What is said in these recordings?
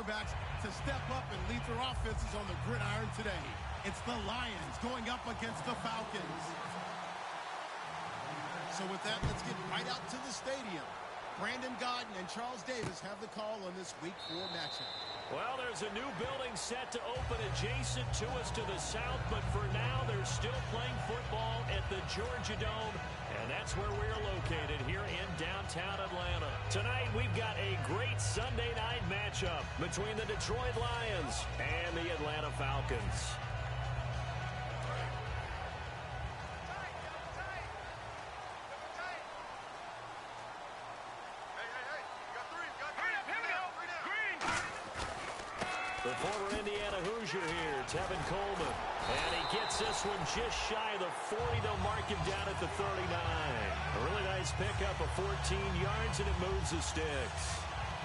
quarterbacks to step up and lead their offenses on the gridiron today. It's the Lions going up against the Falcons. So with that, let's get right out to the stadium. Brandon Godden and Charles Davis have the call on this Week 4 matchup. Well, there's a new building set to open adjacent to us to the south, but for now, they're still playing football at the Georgia Dome, and that's where we're located here in downtown Atlanta. Tonight, we've got a great Sunday night matchup between the Detroit Lions and the Atlanta Falcons. The former Indiana Hoosier here, Tevin Coleman. And he gets this one just shy of the 40. They'll mark him down at the 39. A really nice pickup of 14 yards, and it moves the sticks.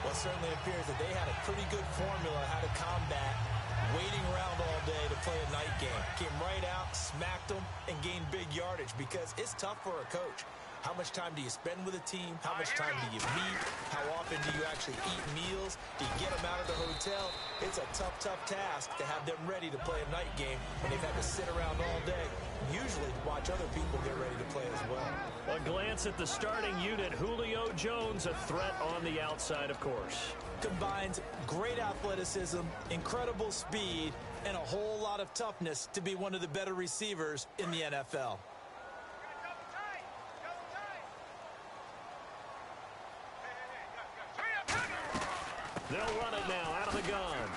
Well, it certainly appears that they had a pretty good formula how to combat waiting around all day to play a night game. Came right out, smacked them, and gained big yardage because it's tough for a coach. How much time do you spend with a team? How much time do you meet? How often do you actually eat meals? Do you get them out of the hotel? It's a tough, tough task to have them ready to play a night game when they've had to sit around all day, usually watch other people get ready to play as well. A glance at the starting unit. Julio Jones, a threat on the outside, of course. Combines great athleticism, incredible speed, and a whole lot of toughness to be one of the better receivers in the NFL. They'll run it now out of the gun.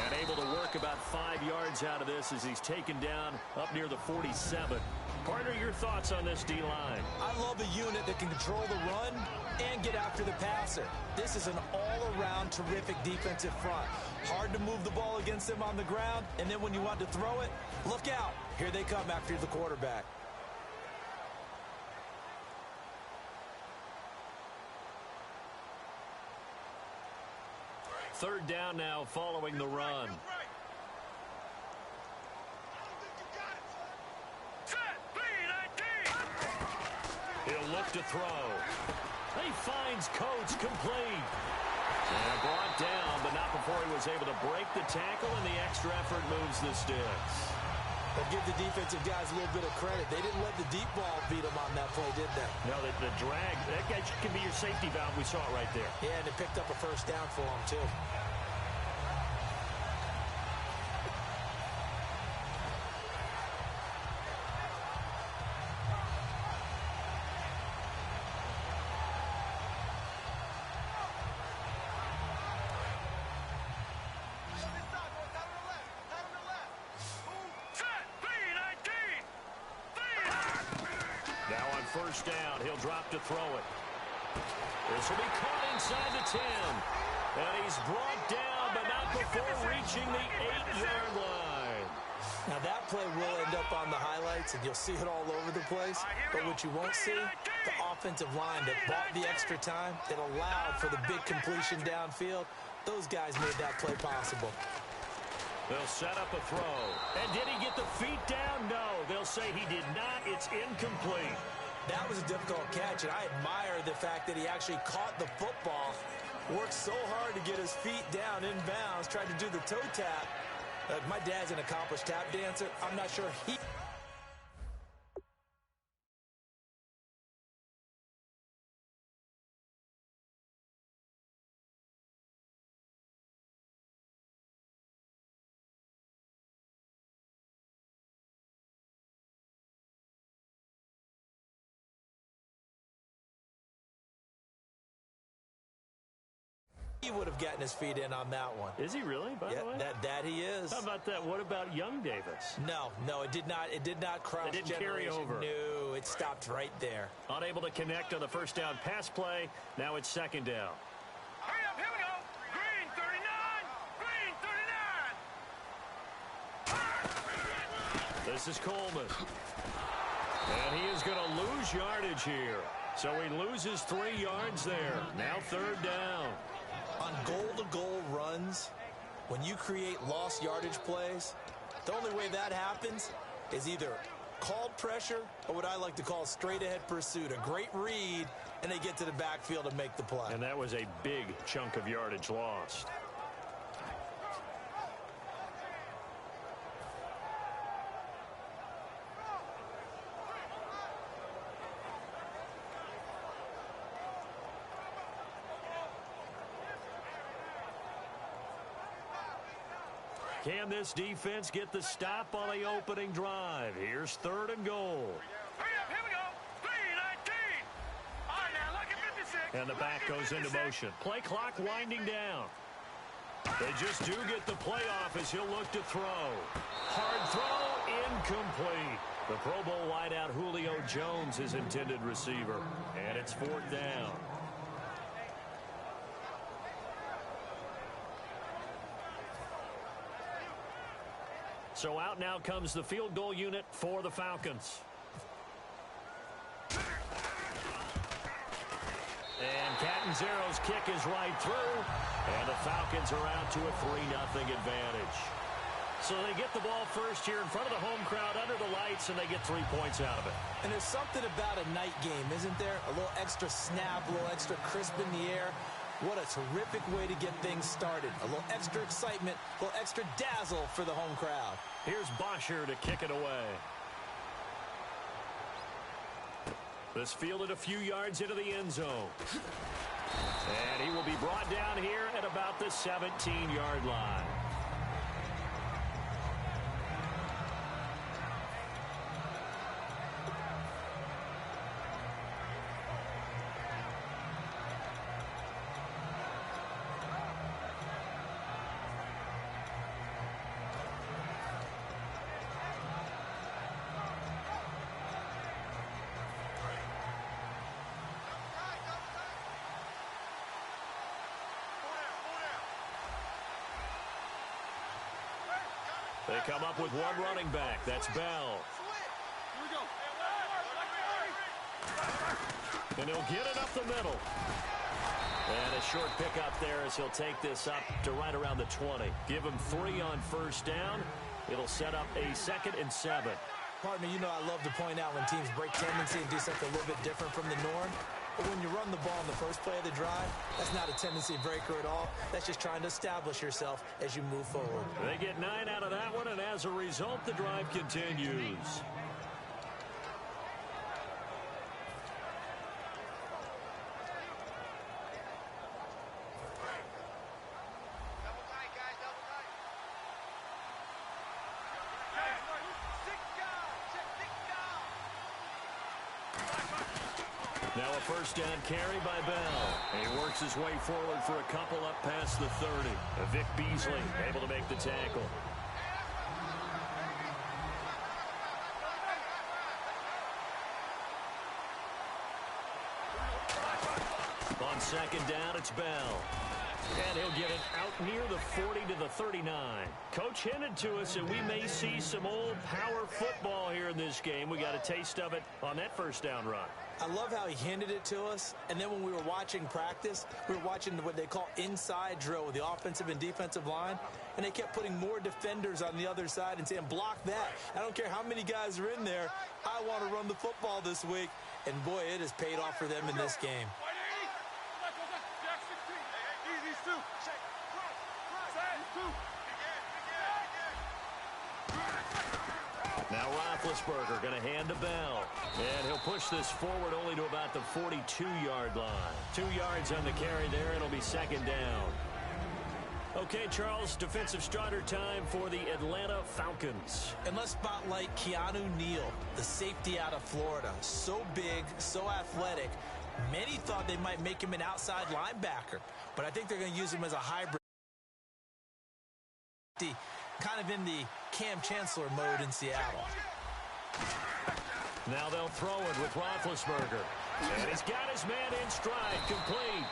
And able to work about 5 yards out of this as he's taken down up near the 47. Partner, your thoughts on this D-line? I love a unit that can control the run and get after the passer. This is an all-around terrific defensive front. Hard to move the ball against them on the ground, and then when you want to throw it, look out. Here they come after the quarterback. Third down now following the run. He'll look to throw. He finds Coates complete. And brought down, but not before he was able to break the tackle, and the extra effort moves the sticks. But give the defensive guys a little bit of credit. They didn't let the deep ball beat them on that play, did they? No, the drag, that guy can be your safety valve. We saw it right there. Yeah, and it picked up a first down for them, too. First down, he'll drop to throw it. This will be caught inside the 10. And he's brought down, but not before reaching the 8-yard line. Now that play will end up on the highlights, and you'll see it all over the place. But what you won't see, the offensive line that bought the extra time, that allowed for the big completion downfield, those guys made that play possible. They'll set up a throw. And did he get the feet down? No. They'll say he did not. It's incomplete. That was a difficult catch, and I admire the fact that he actually caught the football, worked so hard to get his feet down in bounds, tried to do the toe tap. My dad's an accomplished tap dancer. I'm not sure he... He would have gotten his feet in on that one. Is he really, by the way? That he is. How about that? What about young Davis? No, it did not cross. It didn't carry over. No, it stopped right there. Unable to connect on the first down pass play. Now it's second down. Hurry up, here we go. Green 39. Green 39. This is Coleman. And he is going to lose yardage here. So he loses 3 yards there. Now third down. On goal-to-goal runs, when you create lost yardage plays, the only way that happens is either called pressure or what I like to call straight-ahead pursuit. A great read, and they get to the backfield and make the play. And that was a big chunk of yardage lost. Can this defense get the stop on the opening drive? Here's 3rd and goal. Hurry up, here we go. 3:19. All right, now, look at 56. And the back goes into motion. Play clock winding down. They just do get the playoff as he'll look to throw. Hard throw, incomplete. The Pro Bowl wideout Julio Jones, his intended receiver. And it's 4th down. So out now comes the field goal unit for the Falcons. And Catanzaro's kick is right through. And the Falcons are out to a 3-0 advantage. So they get the ball first here in front of the home crowd under the lights, and they get 3 points out of it. And there's something about a night game, isn't there? A little extra snap, a little extra crisp in the air. What a terrific way to get things started. A little extra excitement, a little extra dazzle for the home crowd. Here's Bosher to kick it away. This fielded a few yards into the end zone. And he will be brought down here at about the 17-yard line. They come up with one running back. That's Bell. And he'll get it up the middle. And a short pickup there as he'll take this up to right around the 20. Give him 3 on 1st down. It'll set up a 2nd and 7. Partner, you know I love to point out when teams break tendency and do something a little bit different from the norm. But when you run the ball in the first play of the drive, that's not a tendency breaker at all. That's just trying to establish yourself as you move forward. They get 9 out of that one, and as a result, the drive continues. Now a 1st down carry by Bell. And he works his way forward for a couple up past the 30. Vic Beasley able to make the tackle. On 2nd down, it's Bell. And he'll get it out near the 40 to the 39. Coach hinted to us that we may see some old power football here in this game. We got a taste of it on that 1st down run. I love how he hinted it to us, and then when we were watching practice, we were watching what they call inside drill with the offensive and defensive line, and they kept putting more defenders on the other side and saying, block that. I don't care how many guys are in there. I want to run the football this week, and boy, it has paid off for them in this game. Now Roethlisberger going to hand to Bell. And he'll push this forward only to about the 42-yard line. 2 yards on the carry there. It'll be 2nd down. Okay, Charles, defensive starter time for the Atlanta Falcons. And let's spotlight Keanu Neal, the safety out of Florida. So big, so athletic. Many thought they might make him an outside linebacker, but I think they're going to use him as a hybrid. Kind of in the Cam Chancellor mode in Seattle. Now they'll throw it with Roethlisberger. And he's got his man in stride, complete.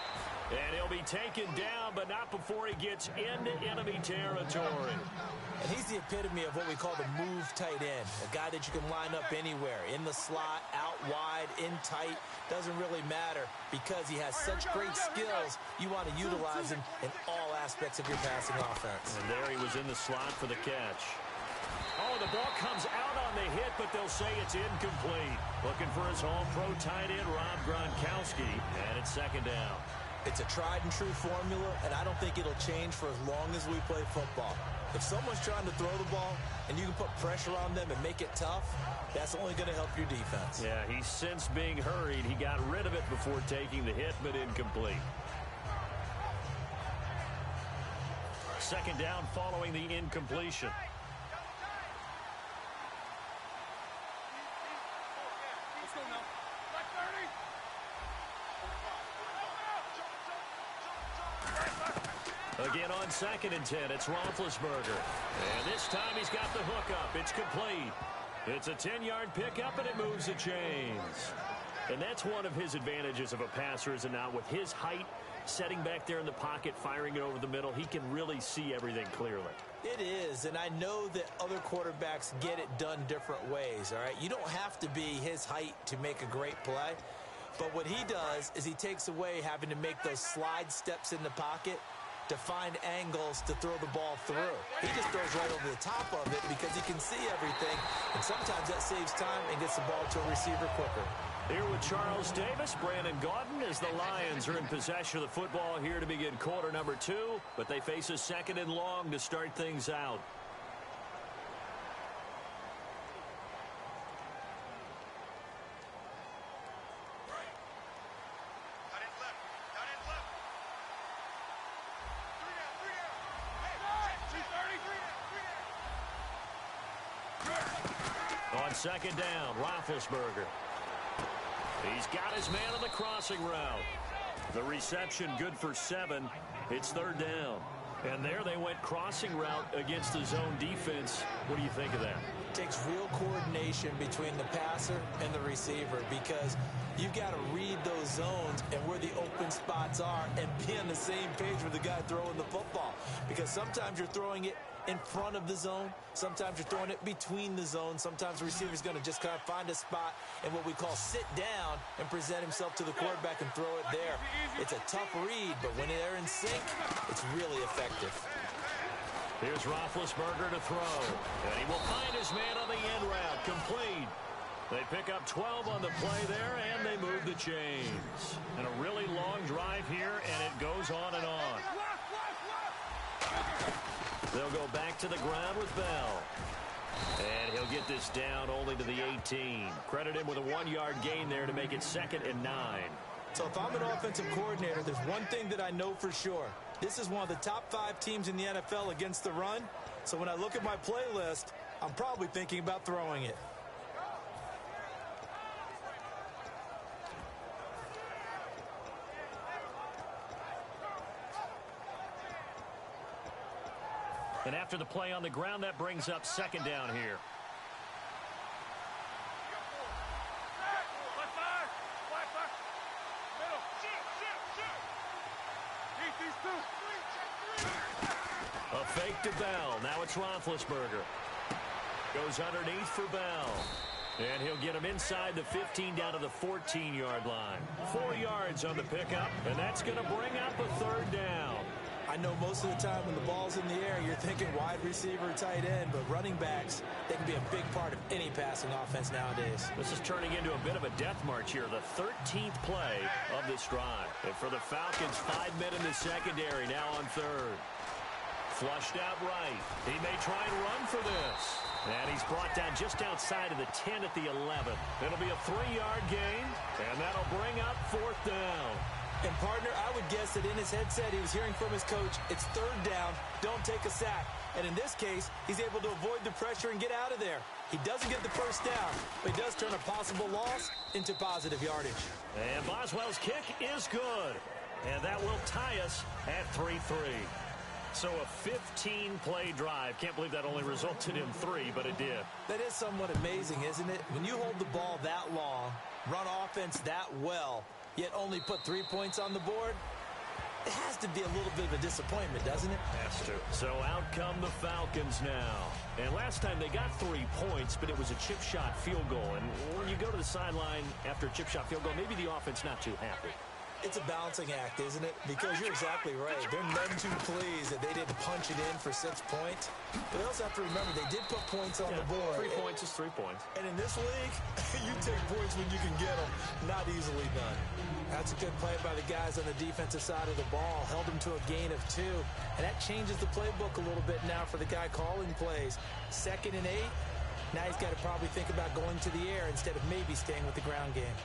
And he'll be taken down, but not before he gets into enemy territory. And he's the epitome of what we call the move tight end. A guy that you can line up anywhere. In the slot, out wide, in tight. Doesn't really matter because he has such great skills. You want to utilize him in all aspects of your passing offense. And there he was in the slot for the catch. Oh, the ball comes out on the hit, but they'll say it's incomplete. Looking for his all-pro tight end, Rob Gronkowski, and it's 2nd down. It's a tried-and-true formula, and I don't think it'll change for as long as we play football. If someone's trying to throw the ball and you can put pressure on them and make it tough, that's only going to help your defense. Yeah, he's since being hurried. He got rid of it before taking the hit, but incomplete. second down following the incompletion. Let's go now. Like 30. Again on 2nd and 10, it's Roethlisberger. And this time he's got the hook up. It's complete. It's a 10-yard pickup, and it moves the chains. And that's one of his advantages of a passer, is it not? With his height, setting back there in the pocket, firing it over the middle, he can really see everything clearly. It is, and I know that other quarterbacks get it done different ways, all right? You don't have to be his height to make a great play. But what he does is he takes away having to make those slide steps in the pocket to find angles to throw the ball through. He just throws right over the top of it because he can see everything, and sometimes that saves time and gets the ball to a receiver quicker. Here with Charles Davis, Brandon Gaudin, as the Lions are in possession of the football here to begin quarter number 2, but they face a 2nd and long to start things out. On 2nd down, Roethlisberger. He's got his man on the crossing route. The reception good for 7. It's 3rd down. And there they went crossing route against the zone defense. What do you think of that? It takes real coordination between the passer and the receiver because you've got to read those zones and where the open spots are and be on the same page with the guy throwing the football. Because sometimes you're throwing it in front of the zone. Sometimes you're throwing it between the zones. Sometimes the receiver's going to just kind of find a spot and what we call sit down and present himself to the quarterback and throw it there. It's a tough read, but when they're in sync, it's really effective. Here's Roethlisberger to throw. And he will find his man on the end route. Complete. They pick up 12 on the play there, and they move the chains. And a really long drive here, and it goes on and on. They'll go back to the ground with Bell. And he'll get this down only to the 18. Credit him with a 1-yard gain there to make it 2nd and 9. So if I'm an offensive coordinator, there's one thing that I know for sure. This is one of the top 5 teams in the NFL against the run. So when I look at my playlist, I'm probably thinking about throwing it. And after the play on the ground, that brings up 2nd down here. A fake to Bell. Now it's Roethlisberger. Goes underneath for Bell. And he'll get him inside the 15 down to the 14-yard line. 4 yards on the pickup, and that's going to bring up a 3rd down. I know most of the time when the ball's in the air, you're thinking wide receiver, tight end, but running backs, they can be a big part of any passing offense nowadays. This is turning into a bit of a death march here, the 13th play of this drive. And for the Falcons, 5 men in the secondary, now on 3rd. Flushed out right. He may try and run for this. And he's brought down just outside of the 10 at the 11. It'll be a 3-yard gain, and that'll bring up 4th down. And, partner, I would guess that in his headset he was hearing from his coach, it's 3rd down, don't take a sack. And in this case, he's able to avoid the pressure and get out of there. He doesn't get the 1st down, but he does turn a possible loss into positive yardage. And Boswell's kick is good. And that will tie us at 3-3. So a 15-play drive. Can't believe that only resulted in 3, but it did. That is somewhat amazing, isn't it? When you hold the ball that long, run offense that well, yet only put 3 points on the board, it has to be a little bit of a disappointment, doesn't it? Has to. So out come the Falcons now. And last time they got 3 points, but it was a chip shot field goal. And when you go to the sideline after a chip shot field goal, maybe the offense not too happy. It's a balancing act, isn't it? Because you're exactly right. They're none too pleased that they didn't punch it in for 6 points. But they also have to remember they did put points on the board. 3 points is 3 points. And in this league, you take points when you can get them. Not easily done. That's a good play by the guys on the defensive side of the ball. Held them to a gain of 2. And that changes the playbook a little bit now for the guy calling plays. 2nd and 8. Now he's got to probably think about going to the air instead of maybe staying with the ground game.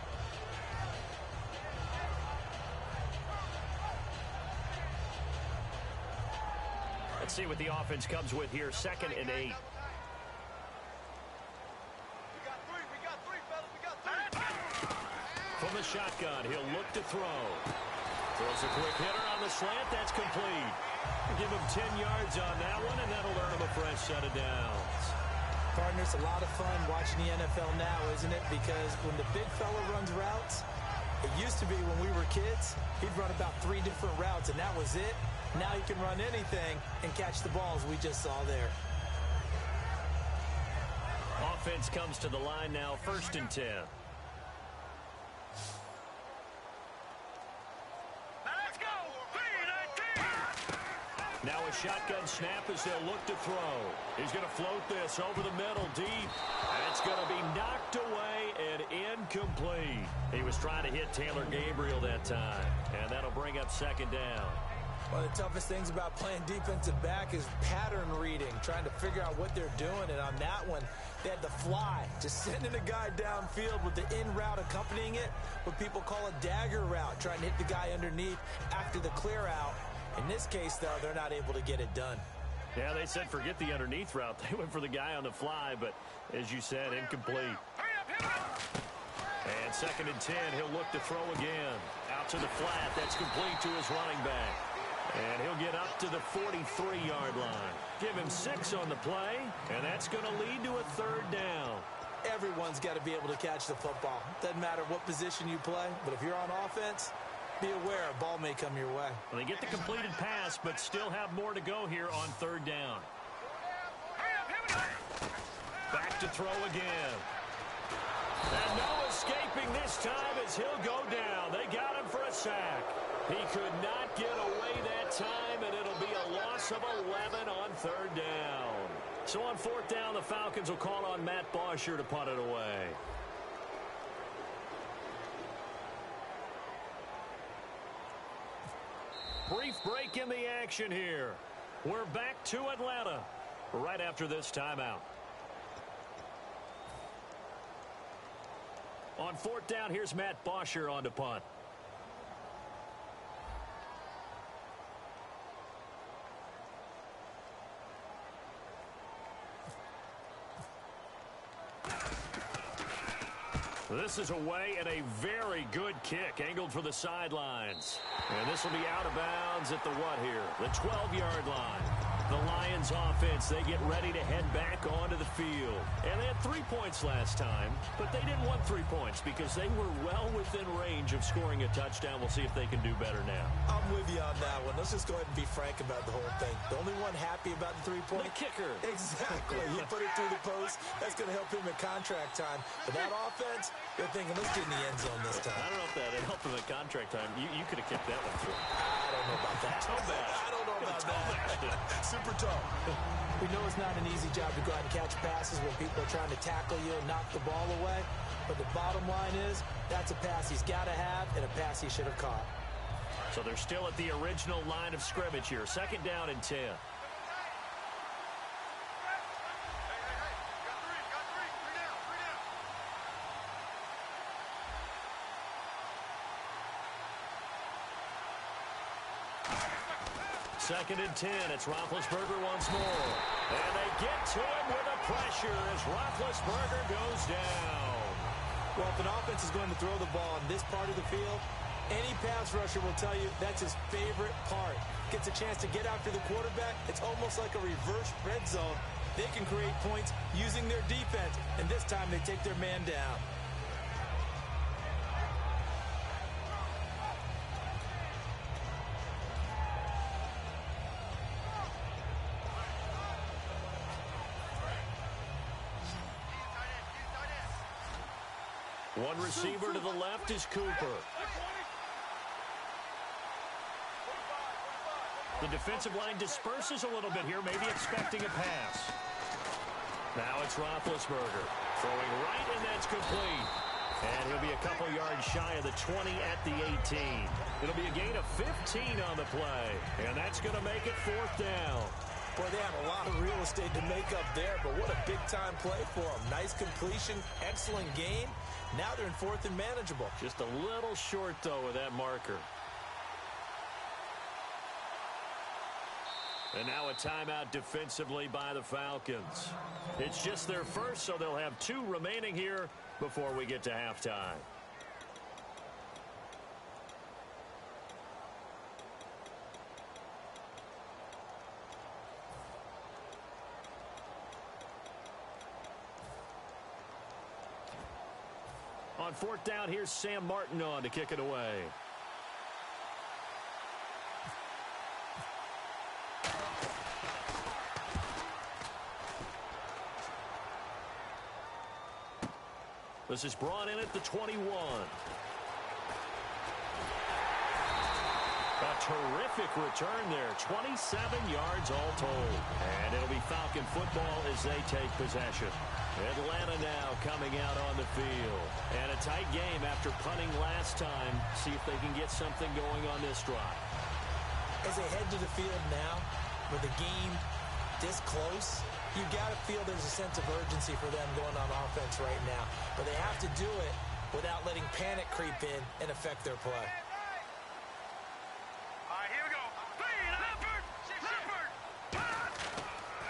Let's see what the offense comes with here. 2nd and 8. From the shotgun, he'll look to throw. Throws a quick hitter on the slant. That's complete. Give him 10 yards on that one, and that'll earn him a fresh set of downs. Partner, it's a lot of fun watching the NFL now, isn't it? Because when the big fella runs routes, it used to be when we were kids, he'd run about 3 different routes, and that was it. Now he can run anything and catch the balls we just saw there. Offense comes to the line now, 1st and 10. Now a shotgun snap as they'll look to throw. He's going to float this over the middle deep. It's going to be knocked away and incomplete. He was trying to hit Taylor Gabriel that time, and that'll bring up 2nd down. One of the toughest things about playing defensive back is pattern reading, trying to figure out what they're doing. And on that one, they had the fly, just sending a guy downfield with the in route accompanying it, what people call a dagger route, trying to hit the guy underneath after the clear out. In this case, though, they're not able to get it done. Yeah, they said forget the underneath route. They went for the guy on the fly, but as you said, incomplete. And 2nd and 10, he'll look to throw again. Out to the flat. That's complete to his running back. And he'll get up to the 43-yard line. Give him 6 on the play, and that's going to lead to a 3rd down. Everyone's got to be able to catch the football. Doesn't matter what position you play, but if you're on offense, be aware a ball may come your way. Well, they get the completed pass, but still have more to go here on 3rd down. Back to throw again. And no escaping this time as he'll go down. They got him for a sack. He could not get away that time, and it'll be a loss of 11 on 3rd down. So on 4th down, the Falcons will call on Matt Bosher to punt it away. Brief break in the action here. We're back to Atlanta right after this timeout. On 4th down, here's Matt Bosher on to punt. This is away and a very good kick angled for the sidelines. And this will be out of bounds at the what here? The 12-yard line. The Lions offense, they get ready to head back onto the field. And they had 3 points last time, but they didn't want 3 points because they were well within range of scoring a touchdown. We'll see if they can do better now. I'm with you on that one. Let's just go ahead and be frank about the whole thing. The only one happy about the 3-point? The kicker. Exactly. He put it through the post. That's going to help him at contract time. But that offense, they're thinking, let's get in the end zone this time. I don't know if that helped him at contract time. You could have kicked that one through. I don't know about that. I don't know about that. Super tough. We know it's not an easy job to go out and catch passes when people are trying to tackle you and knock the ball away. But the bottom line is, that's a pass he's got to have and a pass he should have caught. So they're still at the original line of scrimmage here. 2nd down and 10. Second and 10. It's Roethlisberger once more. And they get to him with a pressure as Roethlisberger goes down. Well, if an offense is going to throw the ball in this part of the field, any pass rusher will tell you that's his favorite part. Gets a chance to get after the quarterback. It's almost like a reverse red zone. They can create points using their defense, and this time they take their man down. One receiver to the left is Cooper. The defensive line disperses a little bit here, maybe expecting a pass. Now it's Roethlisberger throwing right, and that's complete. And he'll be a couple yards shy of the 20 at the 18. It'll be a gain of 15 on the play, and that's going to make it 4th down. Boy, they have a lot of real estate to make up there, but what a big-time play for them. Nice completion, excellent game. Now they're in 4th and manageable. Just a little short, though, with that marker. And now a timeout defensively by the Falcons. It's just their first, so they'll have 2 remaining here before we get to halftime. On 4th down, here's Sam Martin on to kick it away. This is brought in at the 21. A terrific return there. 27 yards all told. And it'll be Falcon football as they take possession. Atlanta now coming out on the field. And a tight game after punting last time. See if they can get something going on this drive. As they head to the field now, with the game this close, you've got to feel there's a sense of urgency for them going on offense right now. But they have to do it without letting panic creep in and affect their play. All right, here we go.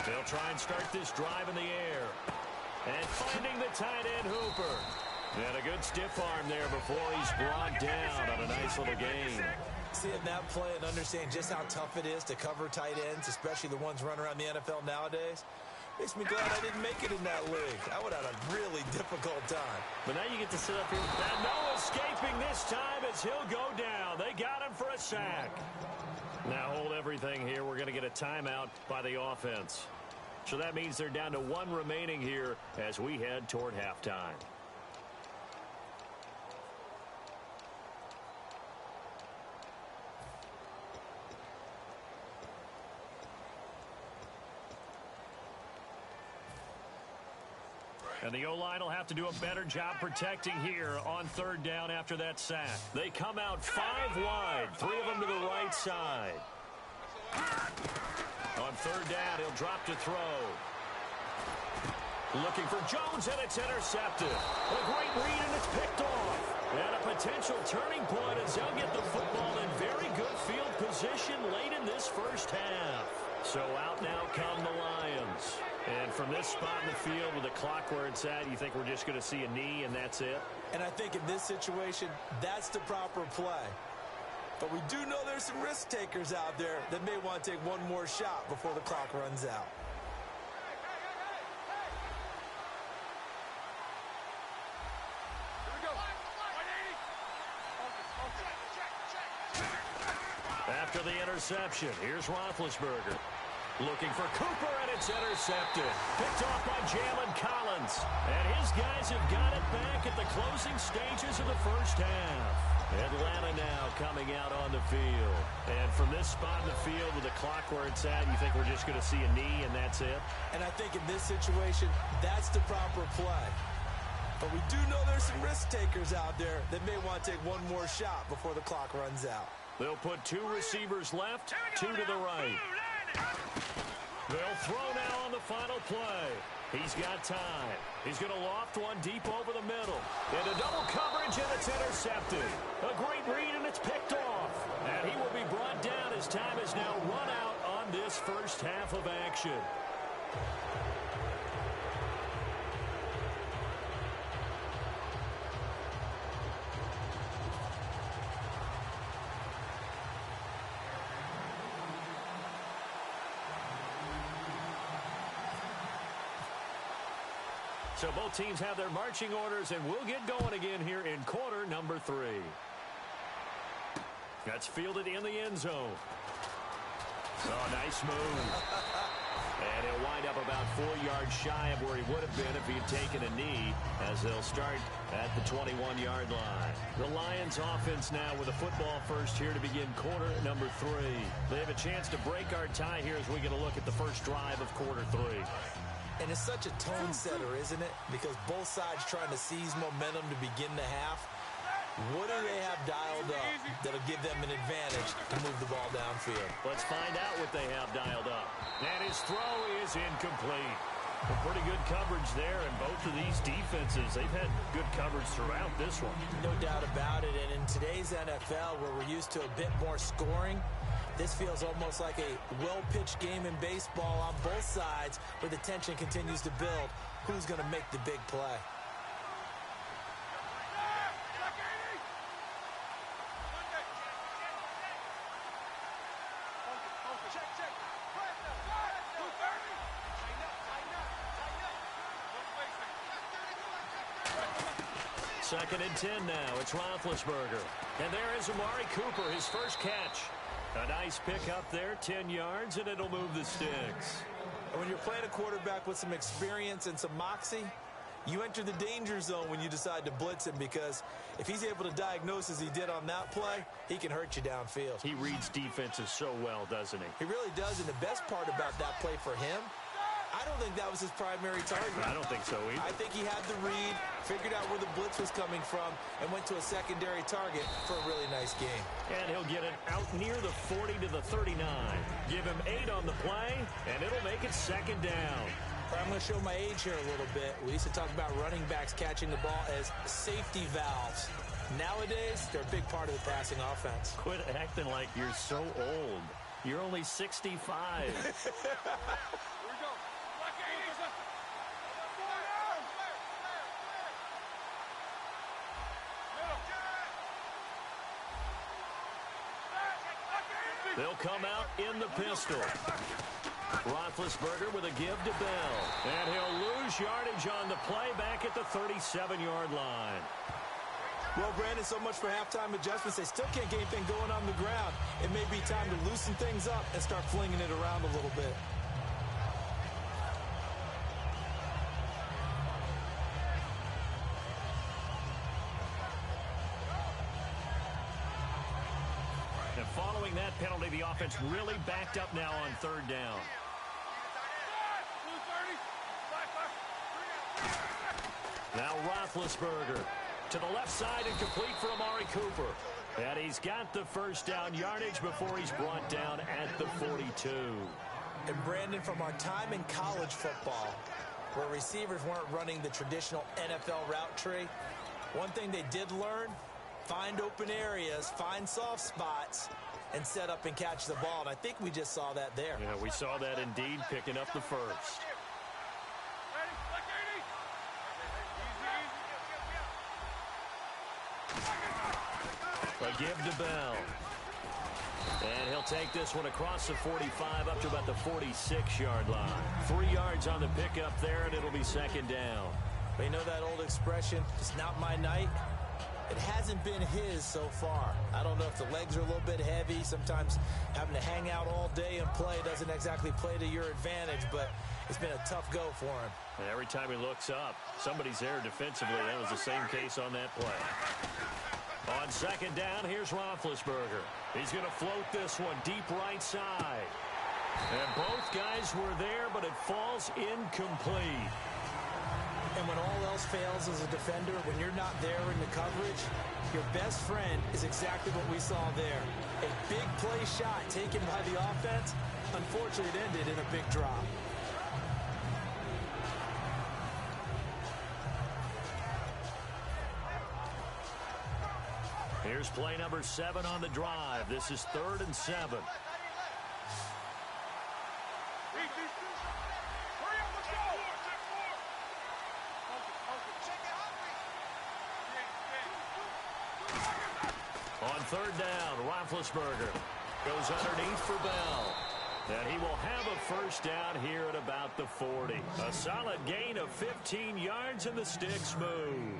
They'll try and start this drive in the air. And finding the tight end, Hooper. And a good stiff arm there before he's brought down on a nice little gain. Seeing that play and understand just how tough it is to cover tight ends, especially the ones running around the NFL nowadays, makes me glad I didn't make it in that league. I would have had a really difficult time. But now you get to sit up here. And no escaping this time as he'll go down. They got him for a sack. Now hold everything here. We're going to get a timeout by the offense. So that means they're down to 1 remaining here as we head toward halftime. And the O-line will have to do a better job protecting here on 3rd down after that sack. They come out 5 wide, 3 of them to the right side. On 3rd down, he'll drop to throw. Looking for Jones, and it's intercepted. A great read, and it's picked off. And a potential turning point as they'll get the football in very good field position late in this first half. So out now come the Lions. And from this spot in the field with the clock where it's at, you think we're just going to see a knee and that's it? And I think in this situation, that's the proper play. But we do know there's some risk takers out there that may want to take one more shot before the clock runs out. After the interception, here's Roethlisberger. Looking for Cooper, and it's intercepted. Picked off by Jalen Collins. And his guys have got it back at the closing stages of the first half. Atlanta now coming out on the field. And from this spot in the field with the clock where it's at, you think we're just going to see a knee and that's it? And I think in this situation, that's the proper play. But we do know there's some risk takers out there that may want to take one more shot before the clock runs out. They'll put 2 receivers left, 2 to the right. They'll throw now on the final play. He's got time. He's going to loft one deep over the middle. Into double coverage, and it's intercepted. A great read, and it's picked off. And he will be brought down as time is now run out on this first half of action. So both teams have their marching orders, and we'll get going again here in quarter number 3. That's fielded in the end zone. Oh, nice move. And he'll wind up about 4 yards shy of where he would have been if he had taken a knee, as they'll start at the 21-yard line. The Lions offense now with a football first here to begin quarter number 3. They have a chance to break our tie here as we get a look at the first drive of quarter 3. And it's such a tone setter, isn't it? Because both sides trying to seize momentum to begin the half. What do they have dialed up that'll give them an advantage to move the ball downfield? Let's find out what they have dialed up. And his throw is incomplete. A pretty good coverage there, and both of these defenses, they've had good coverage throughout this one. No doubt about it. And in today's NFL, where we're used to a bit more scoring, This feels almost like a well-pitched game in baseball on both sides where the tension continues to build. Who's going to make the big play? Second and 10 now. It's Roethlisberger. And there is Amari Cooper, his first catch. A nice pickup there, 10 yards, and it'll move the sticks. And when you're playing a quarterback with some experience and some moxie, you enter the danger zone when you decide to blitz him, because if he's able to diagnose as he did on that play, he can hurt you downfield. He reads defenses so well, doesn't he? He really does, and the best part about that play for him, I don't think that was his primary target. I don't think so either. I think he had the read, figured out where the blitz was coming from, and went to a secondary target for a really nice game. And he'll get it out near the 40 to the 39. Give him 8 on the play, and it'll make it second down. I'm going to show my age here a little bit. We used to talk about running backs catching the ball as safety valves. Nowadays, they're a big part of the passing offense. Quit acting like you're so old. You're only 65. They'll come out in the pistol. Roethlisberger with a give to Bell. And he'll lose yardage on the play back at the 37-yard line. Well, Brandon, so much for halftime adjustments. They still can't get anything going on the ground. It may be time to loosen things up and start flinging it around a little bit. And following that penalty, the offense really backed up now on third down. Now Roethlisberger to the left side and complete for Amari Cooper. And he's got the first down yardage before he's brought down at the 42. And Brandon, from our time in college football, where receivers weren't running the traditional NFL route tree, one thing they did learn, find open areas, find soft spots, and set up and catch the ball. And I think we just saw that there. Yeah, we saw that indeed, picking up the first. A give to Bell. And he'll take this one across the 45 up to about the 46-yard line. 3 yards on the pickup there, and it'll be second down. But you know that old expression, it's not my night? It hasn't been his so far. I don't know if the legs are a little bit heavy. Sometimes having to hang out all day and play doesn't exactly play to your advantage, but it's been a tough go for him. And every time he looks up, somebody's there defensively. That was the same case on that play. On second down, here's Roethlisberger. He's going to float this one deep right side. And both guys were there, but it falls incomplete. And when all else fails as a defender, when you're not there in the coverage, your best friend is exactly what we saw there. A big play shot taken by the offense. Unfortunately, it ended in a big drop. Here's play number 7 on the drive. This is 3rd and 7. On third down, Roethlisberger goes underneath for Bell. And he will have a first down here at about the 40. A solid gain of 15 yards, and the sticks move.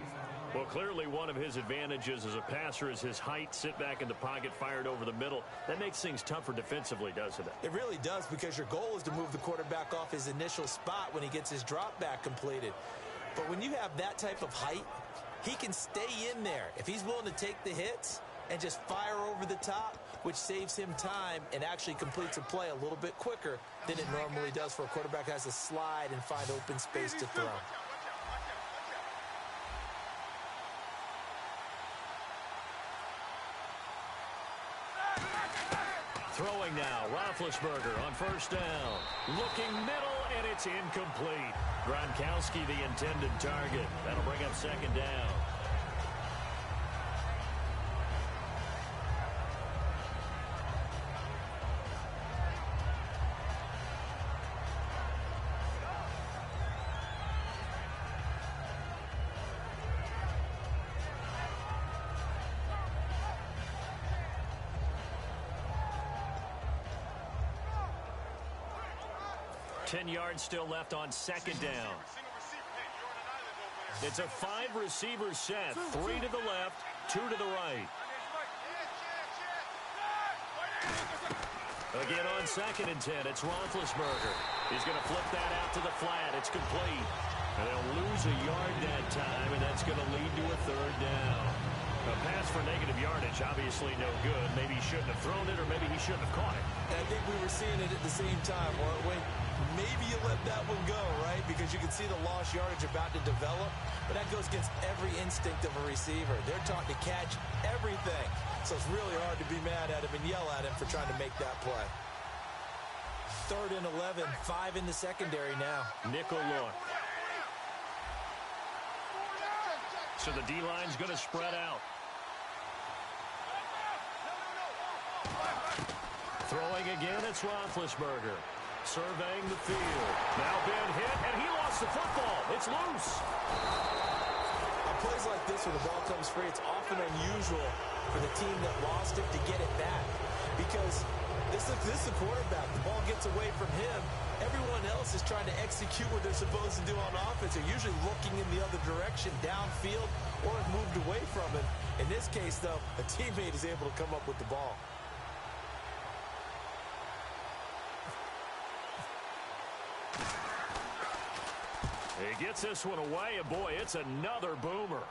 Well, clearly one of his advantages as a passer is his height. Sit back in the pocket, fired over the middle. That makes things tougher defensively, doesn't it? It really does, because your goal is to move the quarterback off his initial spot when he gets his drop back completed. But when you have that type of height, he can stay in there. If he's willing to take the hits and just fire over the top, which saves him time and actually completes a play a little bit quicker than it normally does for a quarterback who has to slide and find open space to throw. Throwing now, Roethlisberger on first down. Looking middle, and it's incomplete. Gronkowski, the intended target. That'll bring up second down. 10 yards still left on second down. It's a 5-receiver set. 3 to the left, 2 to the right. Again on 2nd and 10, it's Roethlisberger. He's going to flip that out to the flat. It's complete. And they'll lose a yard that time, and that's going to lead to a 3rd down. A pass for negative yardage, obviously no good. Maybe he shouldn't have thrown it, or maybe he shouldn't have caught it. And I think we were seeing it at the same time, weren't we? Maybe you let that one go, right? Because you can see the lost yardage about to develop. But that goes against every instinct of a receiver. They're taught to catch everything. So it's really hard to be mad at him and yell at him for trying to make that play. 3rd and 11, 5 in the secondary now. Nickel look. So the D-line's going to spread out. Throwing again, it's Roethlisberger. Surveying the field. Now been hit, and he lost the football. It's loose. On plays like this, when the ball comes free, it's often unusual for the team that lost it to get it back. Because this is the quarterback. The ball gets away from him. Everyone else is trying to execute what they're supposed to do on offense. They're usually looking in the other direction, downfield, or have moved away from him. In this case, though, a teammate is able to come up with the ball. He gets this one away, and boy, it's another boomer.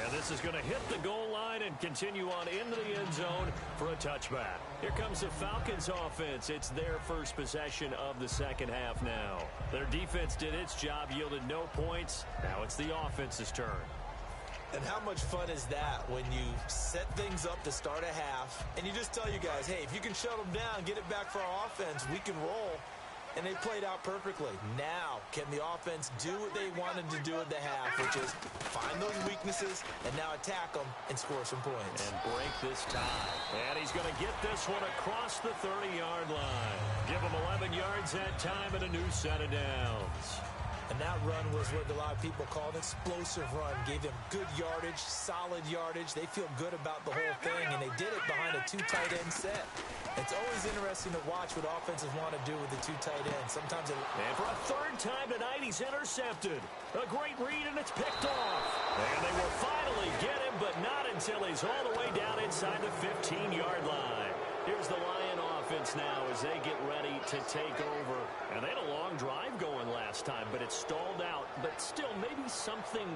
And this is going to hit the goal line and continue on into the end zone for a touchback. Here comes the Falcons offense. It's their first possession of the second half now. Their defense did its job, yielded no points. Now it's the offense's turn. And how much fun is that when you set things up to start a half and you just tell you guys, hey, if you can shut them down, get it back for our offense, we can roll. And they played out perfectly. Now, can the offense do what they wanted to do at the half, which is find those weaknesses and now attack them and score some points. And break this tie. And he's going to get this one across the 30-yard line. Give him 11 yards that time and a new set of downs. And that run was what a lot of people call an explosive run. Gave them good yardage, solid yardage. They feel good about the whole thing, and they did it behind a 2 tight end set. It's always interesting to watch what offenses want to do with the 2 tight ends. Sometimes and for a 3rd time tonight, he's intercepted. A great read, and it's picked off. And they will finally get him, but not until he's all the way down inside the 15-yard line. Here's the Lion offense now as they get ready to take over. And they had a long drive going last time, but it stalled out. But still, maybe something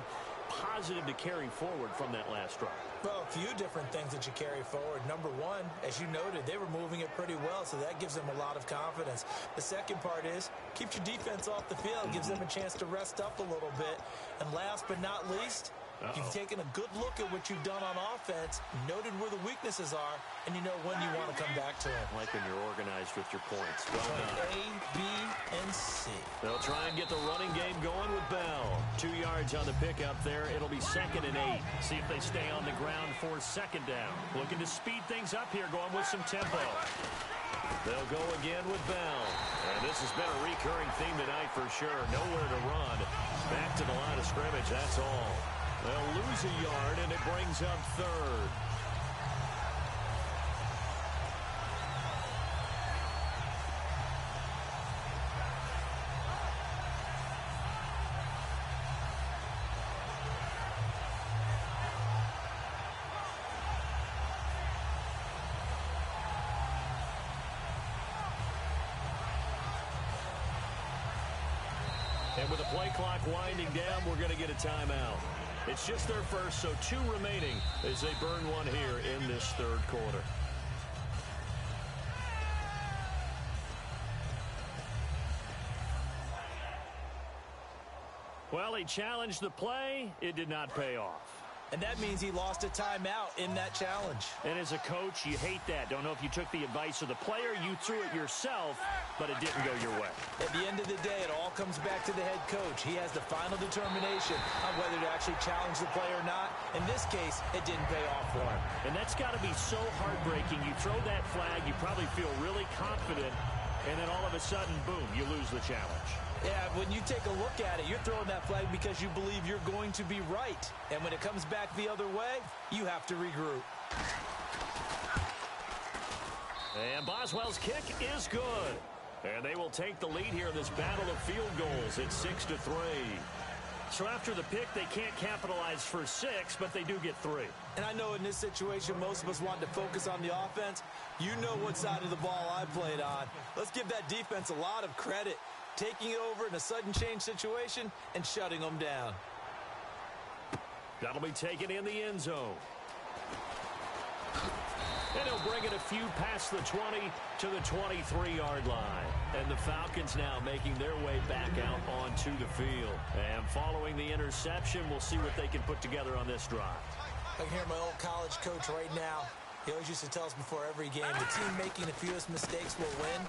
positive to carry forward from that last drive. Well, a few different things that you carry forward. Number one, as you noted, they were moving it pretty well, so that gives them a lot of confidence. The second part is, keeps your defense off the field, gives them a chance to rest up a little bit. And last but not least, you've taken a good look at what you've done on offense, noted where the weaknesses are, and you know when you want to come back to it. I like when you're organized with your points. Well done. A, B, and C. They'll try and get the running game going with Bell. 2 yards on the pickup there. It'll be 2nd and 8. See if they stay on the ground for 2nd down. Looking to speed things up here, going with some tempo. They'll go again with Bell. And this has been a recurring theme tonight for sure. Nowhere to run. Back to the line of scrimmage, that's all. They'll lose a yard, and it brings up 3rd. And with the play clock winding down, we're going to get a timeout. It's just their first, so 2 remaining as they burn one here in this 3rd quarter. Well, he challenged the play. It did not pay off. And that means he lost a timeout in that challenge. And as a coach, you hate that. Don't know if you took the advice of the player. You threw it yourself, but it didn't go your way. At the end of the day, it all comes back to the head coach. He has the final determination on whether to actually challenge the play or not. In this case, it didn't pay off for him. And that's got to be so heartbreaking. You throw that flag, you probably feel really confident, and then all of a sudden, boom, you lose the challenge. Yeah, when you take a look at it, you're throwing that flag because you believe you're going to be right. And when it comes back the other way, you have to regroup. And Boswell's kick is good. And they will take the lead here in this battle of field goals. It's 6-3. So after the pick, they can't capitalize for 6, but they do get 3. And I know in this situation, most of us want to focus on the offense. You know what side of the ball I played on. Let's give that defense a lot of credit, taking it over in a sudden change situation and shutting them down. That'll be taken in the end zone. And he'll bring it a few past the 20 to the 23-yard line. And the Falcons now making their way back out onto the field. And following the interception, we'll see what they can put together on this drive. I can hear my old college coach right now. He always used to tell us before every game, the team making the fewest mistakes will win.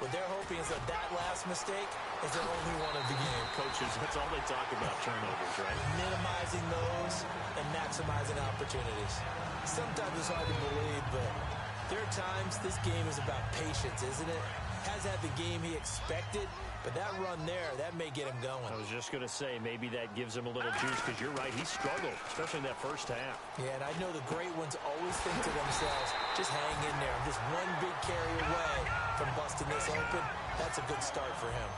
What they're hoping is that last mistake is their only one of the game. Coaches, that's all they talk about, turnovers, right? Minimizing those and maximizing opportunities. Sometimes it's hard to believe, but there are times this game is about patience, isn't it? Has had the game he expected, but that run there, that may get him going. I was just going to say, maybe that gives him a little juice, because you're right, he struggled, especially in that first half. Yeah, and I know the great ones always think to themselves, just hang in there. I'm just one big carry away from busting this open. That's a good start for him.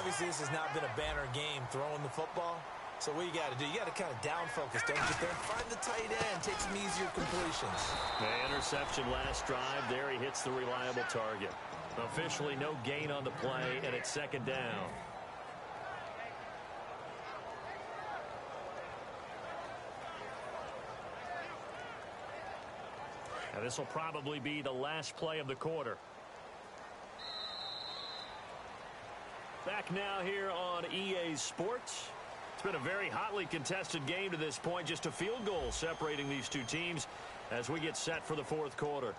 Obviously, this has not been a banner game throwing the football. So what you got to do, you got to kind of down focus, don't you think? Find the tight end, take some easier completions. The interception last drive. There he hits the reliable target. Officially no gain on the play, and it's second down. Now this will probably be the last play of the quarter. Back now here on EA Sports. It's been a very hotly contested game to this point. Just a field goal separating these two teams as we get set for the fourth quarter.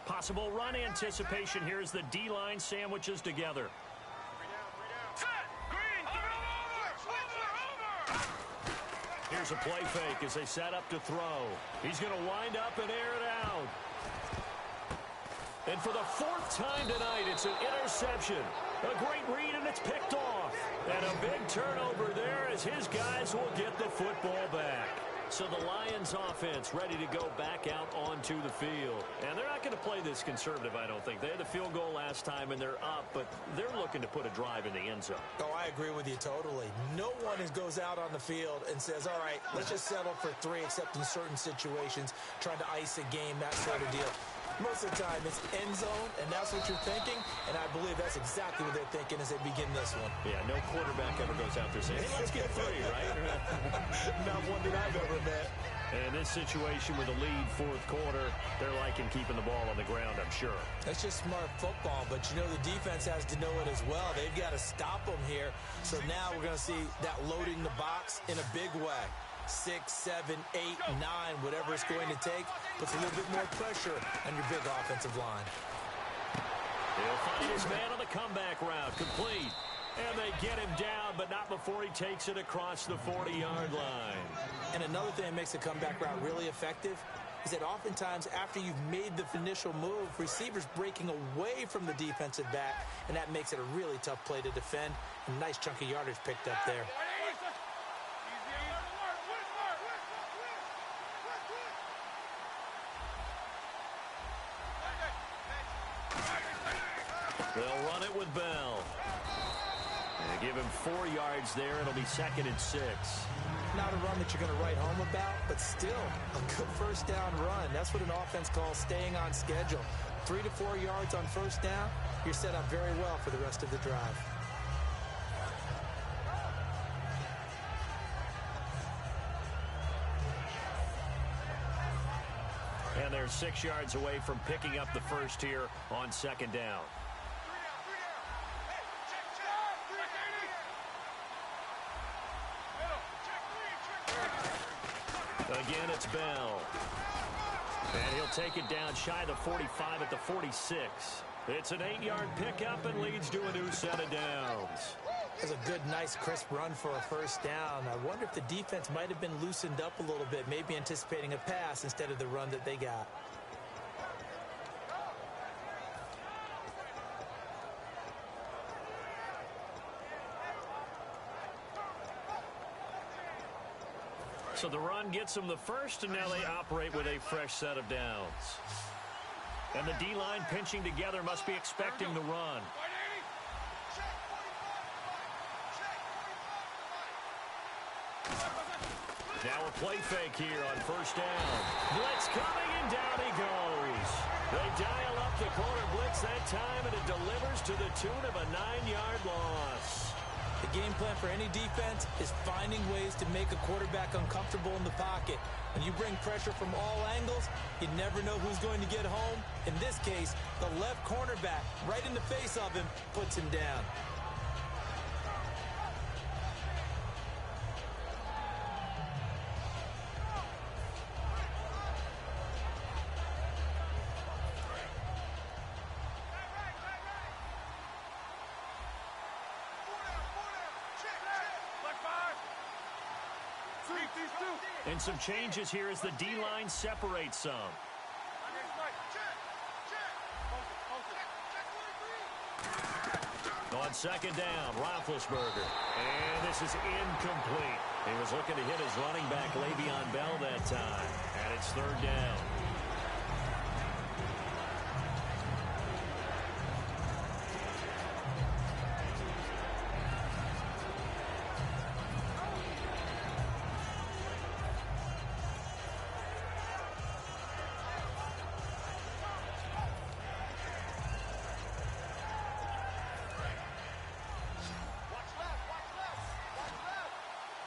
Possible run anticipation here as the D-line sandwiches together. Here's a play fake as they set up to throw. He's going to wind up and air it out. And for the fourth time tonight, it's an interception. A great read, and it's picked off. And a big turnover there as his guys will get the football back. So the Lions offense ready to go back out onto the field. And they're not going to play this conservative, I don't think. They had the field goal last time, and they're up, but they're looking to put a drive in the end zone. Oh, I agree with you totally. No one goes out on the field and says, all right, let's just settle for 3, except in certain situations, trying to ice a game, that sort of deal. Most of the time, it's end zone, and that's what you're thinking, and I believe that's exactly what they're thinking as they begin this one. Yeah, no quarterback ever goes out there saying, hey, let's get 3, right? Not one that I've ever met. And this situation with a lead fourth quarter, they're liking keeping the ball on the ground, I'm sure. That's just smart football, but you know the defense has to know it as well. They've got to stop them here. So now we're going to see that loading the box in a big way. 6, 7, 8, 9, whatever it's going to take, puts a little bit more pressure on your big offensive line. He'll find his man on the comeback route, complete. And they get him down, but not before he takes it across the 40-yard line. And another thing that makes a comeback route really effective is that oftentimes after you've made the initial move, receivers breaking away from the defensive back, and that makes it a really tough play to defend. A nice chunk of yardage picked up there. They'll run it with Bell. And give him 4 yards there. It'll be 2nd and 6. Not a run that you're going to write home about, but still a good first down run. That's what an offense calls staying on schedule. 3 to 4 yards on first down, you're set up very well for the rest of the drive. And they're 6 yards away from picking up the first here on 2nd down. Again, it's Bell. And he'll take it down shy of the 45 at the 46. It's an 8-yard pickup and leads to a new set of downs. That's a good, nice, crisp run for a first down. I wonder if the defense might have been loosened up a little bit, maybe anticipating a pass instead of the run that they got. So the run gets them the first, and now they operate with a fresh set of downs. And the D-line pinching together must be expecting the run. Now a play fake here on first down. Blitz coming, and down he goes. They dial up the corner blitz that time, and it delivers to the tune of a 9-yard loss. The game plan for any defense is finding ways to make a quarterback uncomfortable in the pocket. When you bring pressure from all angles, you never know who's going to get home. In this case, the left cornerback, right in the face of him, puts him down. And some changes here as the D-line separates some. On second down, Roethlisberger. And this is incomplete. He was looking to hit his running back, Le'Veon Bell, that time. And it's third down.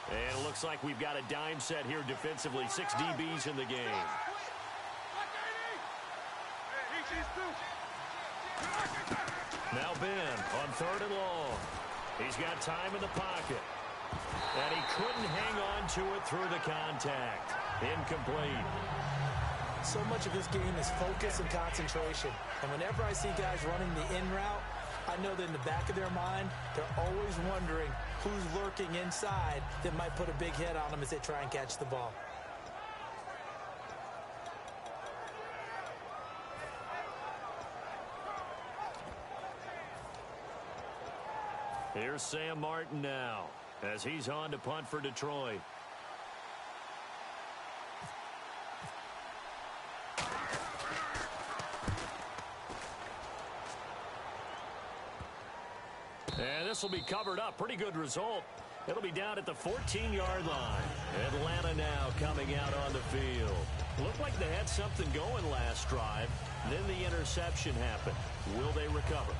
And it looks like we've got a dime set here defensively. 6 DBs in the game. Now Ben on third and long. He's got time in the pocket. And he couldn't hang on to it through the contact. Incomplete. So much of this game is focus and concentration. And whenever I see guys running the in route, I know that in the back of their mind, they're always wondering who's lurking inside that might put a big hit on them as they try and catch the ball. Here's Sam Martin now as he's on to punt for Detroit. And this will be covered up. Pretty good result. It'll be down at the 14-yard line. Atlanta now coming out on the field. Looked like they had something going last drive. Then the interception happened. Will they recover?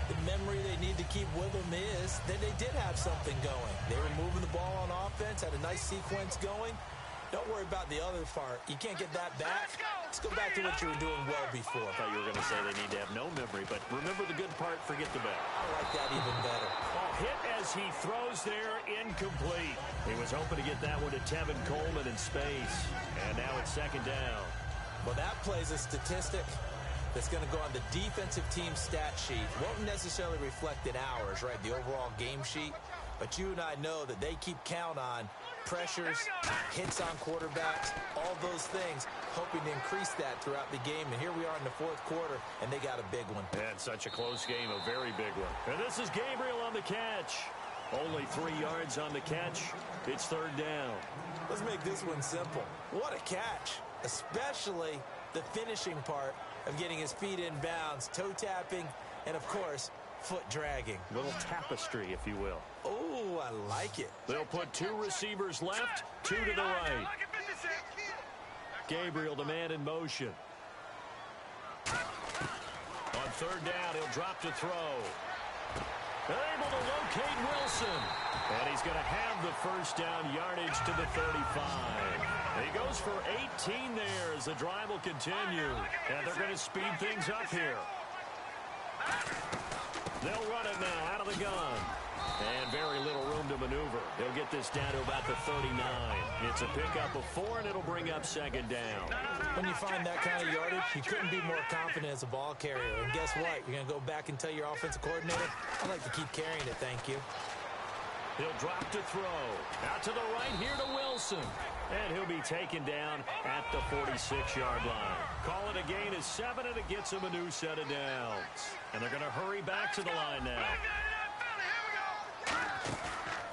The memory they need to keep with them is that they did have something going. They were moving the ball on offense, had a nice sequence going. Don't worry about the other part. You can't get that back. Let's go back to what you were doing well before. I thought you were going to say they need to have no memory, but remember the good part, forget the bad. I like that even better. Ball hit as he throws there, incomplete. He was hoping to get that one to Tevin Coleman in space. And now it's second down. Well, that plays a statistic that's going to go on the defensive team stat sheet. Won't necessarily reflect in ours, right, the overall game sheet. But you and I know that they keep count on pressures, hits on quarterbacks, all those things, hoping to increase that throughout the game. And here we are in the fourth quarter, and they got a big one. And such a close game, a very big one. And this is Gabriel on the catch. Only 3 yards on the catch. It's third down. Let's make this one simple. What a catch, especially the finishing part of getting his feet in bounds, toe tapping, and, of course, foot dragging. Little tapestry, if you will. Oh, I like it. They'll put 2 receivers left, 2 to the right. Gabriel, the man in motion. On third down, he'll drop to throw. Able to locate Wilson. And he's going to have the first down yardage to the 35. He goes for 18 there as the drive will continue. And they're going to speed things up here. They'll run it now out of the gun. And very little room to maneuver. He'll get this down to about the 39. It's a pickup of 4, and it'll bring up second down. When you find that kind of yardage, you couldn't be more confident as a ball carrier. And guess what? You're going to go back and tell your offensive coordinator, I'd like to keep carrying it, thank you. He'll drop to throw. Out to the right here to Wilson. And he'll be taken down at the 46-yard line. Call it a gain of 7, and it gets him a new set of downs. And they're going to hurry back to the line now.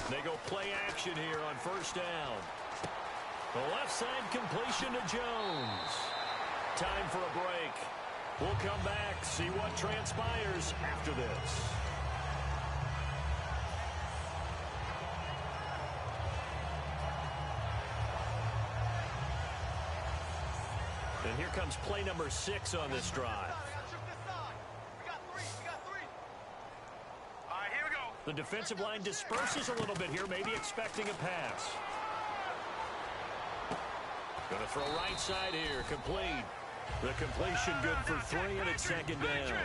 They go play action here on first down. The left side completion to Jones. Time for a break. We'll come back, see what transpires after this. And here comes play number 6 on this drive. The defensive line disperses a little bit here, maybe expecting a pass. Going to throw right side here, complete. The completion good for 3, and it's second down.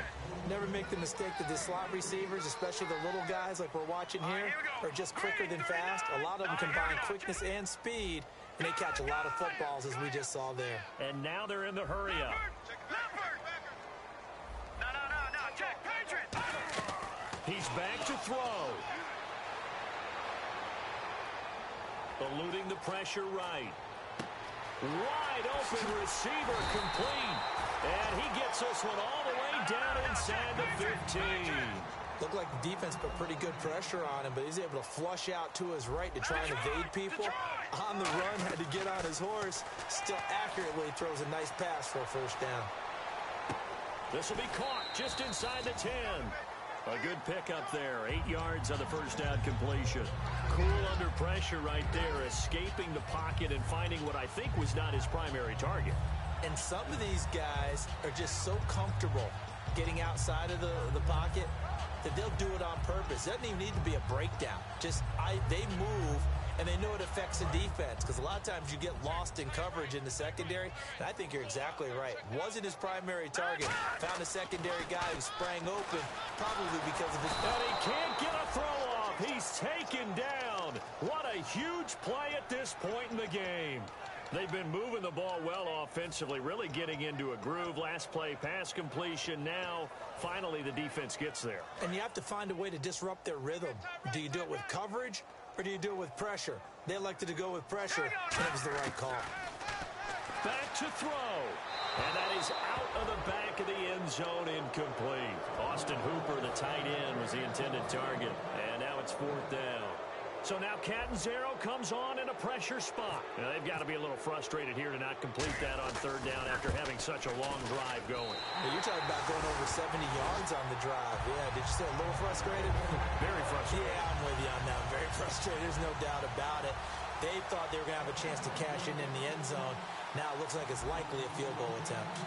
Never make the mistake that the slot receivers, especially the little guys like we're watching here, are just quicker than fast. A lot of them combine quickness and speed, and they catch a lot of footballs, as we just saw there. And now they're in the hurry-up. He's back to throw. Eluding the pressure right. Wide open receiver complete. And he gets this one all the way down inside the 15. Looked like the defense put pretty good pressure on him, but he's able to flush out to his right to try and evade people. On the run, had to get on his horse. Still accurately throws a nice pass for a first down. This will be caught just inside the 10. A good pickup there. 8 yards on the first down completion. Cool under pressure right there, escaping the pocket and finding what I think was not his primary target. And some of these guys are just so comfortable getting outside of the pocket that they'll do it on purpose. It doesn't even need to be a breakdown. They move, and they know it affects the defense, because a lot of times you get lost in coverage in the secondary, and I think you're exactly right. Wasn't his primary target. Found a secondary guy who sprang open, probably because of his... And he can't get a throw off. He's taken down. What a huge play at this point in the game. They've been moving the ball well offensively, really getting into a groove. Last play, pass completion. Now, finally, the defense gets there. And you have to find a way to disrupt their rhythm. Do you do it with coverage, or do you do it with pressure? They elected to go with pressure, and it was the right call. Back to throw. And that is out of the back of the end zone, incomplete. Austin Hooper, the tight end, was the intended target. And now it's 4th down. So now Catanzaro comes on in a pressure spot. Now, they've got to be a little frustrated here to not complete that on 3rd down after having such a long drive going. Hey, you're talking about going over 70 yards on the drive. Yeah, did you say a little frustrated? Very frustrated. Yeah, I'm with you on that. Very frustrated. There's no doubt about it. They thought they were going to have a chance to cash in the end zone. Now it looks like it's likely a field goal attempt.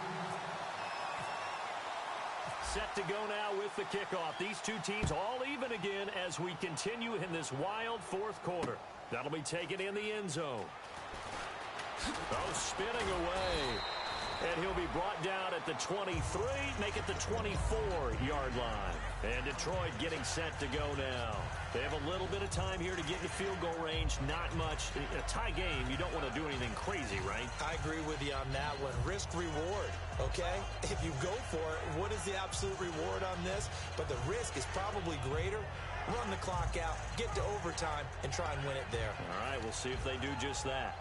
Set to go now with the kickoff. These two teams all even again as we continue in this wild 4th quarter. That'll be taken in the end zone. Oh, spinning away. And he'll be brought down at the 23, make it the 24-yard line. And Detroit getting set to go now. They have a little bit of time here to get into field goal range. Not much. A tie game, you don't want to do anything crazy, right? I agree with you on that one. Risk-reward, okay? If you go for it, what is the absolute reward on this? But the risk is probably greater. Run the clock out, get to overtime, and try and win it there. All right, we'll see if they do just that.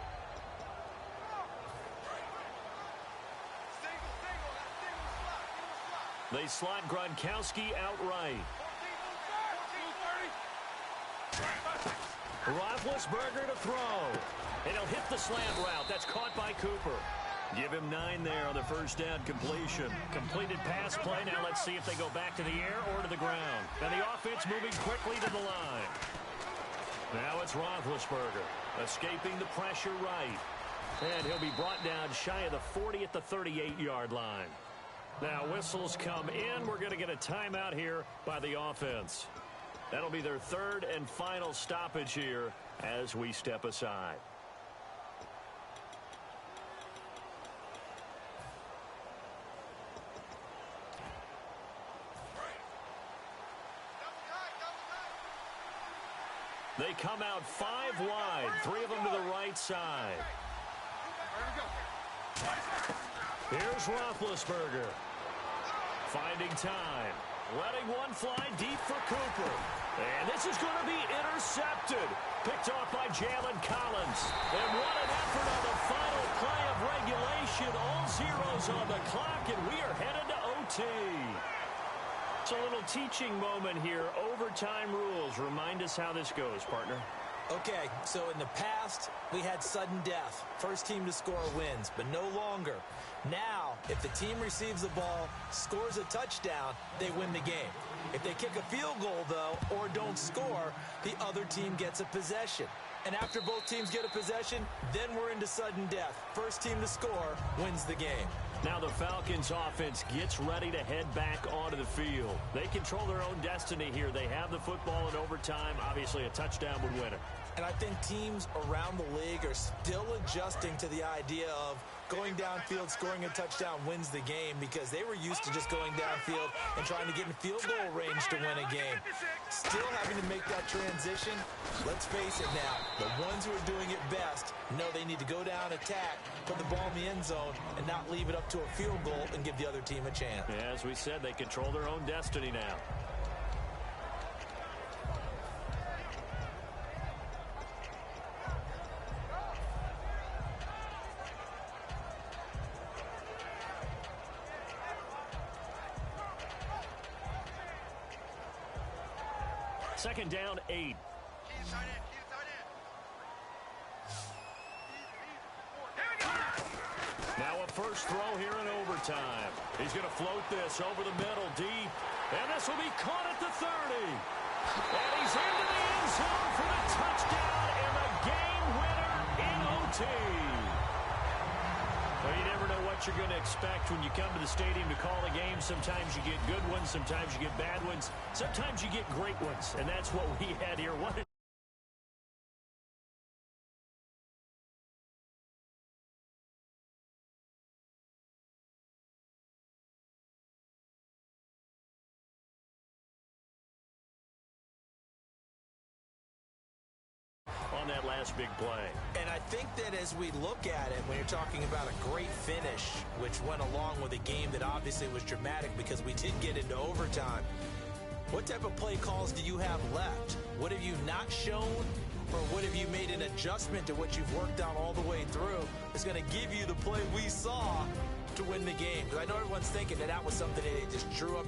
They slot Gronkowski outright. Roethlisberger to throw. And he'll hit the slant route. That's caught by Cooper. Give him 9 there on the first down completion. Completed pass play. Now let's see if they go back to the air or to the ground. And the offense moving quickly to the line. Now it's Roethlisberger. Escaping the pressure right. And he'll be brought down shy of the 40 at the 38-yard line. Now whistles come in. We're going to get a timeout here by the offense. That'll be their 3rd and final stoppage here as we step aside. They come out 5 wide, 3 of them to the right side. Here's Roethlisberger. Finding time. Letting one fly deep for Cooper. And this is going to be intercepted. Picked off by Jalen Collins. And what an effort on the final play of regulation. All zeros on the clock, and we are headed to OT. It's a little teaching moment here. Overtime rules. Remind us how this goes, partner. Okay, so in the past, we had sudden death. First team to score wins, but no longer. Now, if the team receives the ball, scores a touchdown, they win the game. If they kick a field goal, though, or don't score, the other team gets a possession. And after both teams get a possession, then we're into sudden death. First team to score wins the game. Now the Falcons offense gets ready to head back onto the field. They control their own destiny here. They have the football in overtime. Obviously, a touchdown would win it. And I think teams around the league are still adjusting to the idea of going downfield, scoring a touchdown wins the game, because they were used to just going downfield and trying to get in field goal range to win a game. Still having to make that transition. Let's face it now, the ones who are doing it best know they need to go down, attack, put the ball in the end zone, and not leave it up to a field goal and give the other team a chance. As we said, they control their own destiny now. Second down, 8. Now a first throw here in overtime. He's going to float this over the middle deep. And this will be caught at the 30. And he's into the end zone for the touchdown and the game winner in OT. Well, you never know what you're going to expect when you come to the stadium to call a game. Sometimes you get good ones. Sometimes you get bad ones. Sometimes you get great ones. And that's what we had here. On that last big play. And I think that as we look at it, when you're talking about a great finish, which went along with a game that obviously was dramatic because we did get into overtime, what type of play calls do you have left? What have you not shown, or what have you made an adjustment to what you've worked on all the way through that's going to give you the play we saw to win the game? Because I know everyone's thinking that was something that they just drew up.